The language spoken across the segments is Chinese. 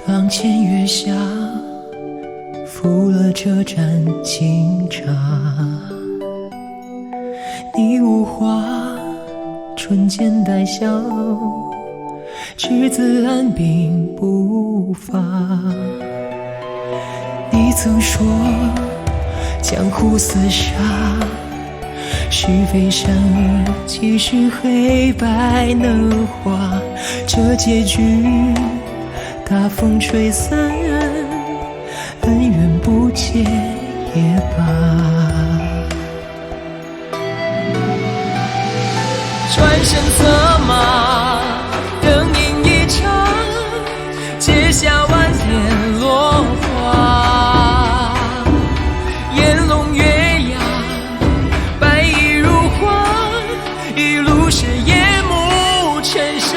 廊前月下，赴了这盏清茶。你无话，唇间带笑，执子安并不发。你曾说江湖厮杀，是非善恶其实黑白能化。这结局大风吹散，恩怨不解也罢。转身策马，灯影一场，结下万年落花。烟笼月牙，白衣如花，一路是夜幕沉沙。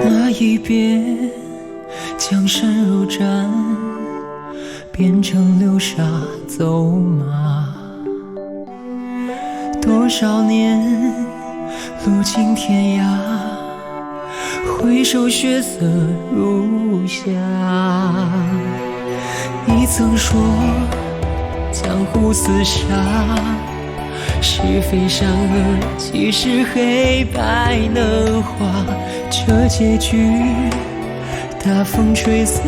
那一边江山如战，变成流沙走马。多少年路经天涯，回首血色如霞。你曾说江湖厮杀，是非善恶其实黑白能化。这结局大风吹散，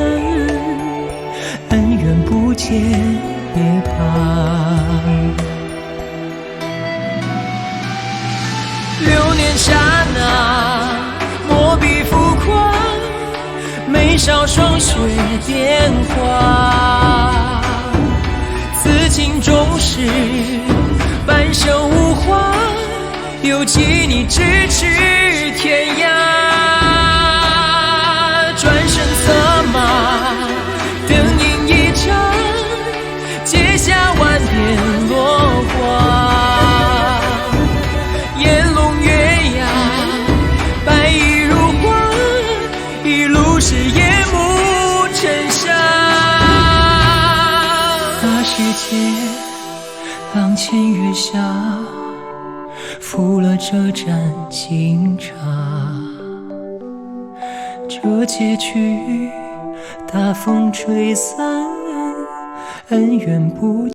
恩怨不解也罢。流年刹那，墨笔浮夸，眉梢霜雪变化。此情终是半生无话，犹记你咫尺天涯。转身策马，灯影一场，结下万年落花。烟笼月牙，白衣如花，一路是夜幕沉沙。那世界廊前月下，赴了这盏清茶。这结局大风吹散，恩怨不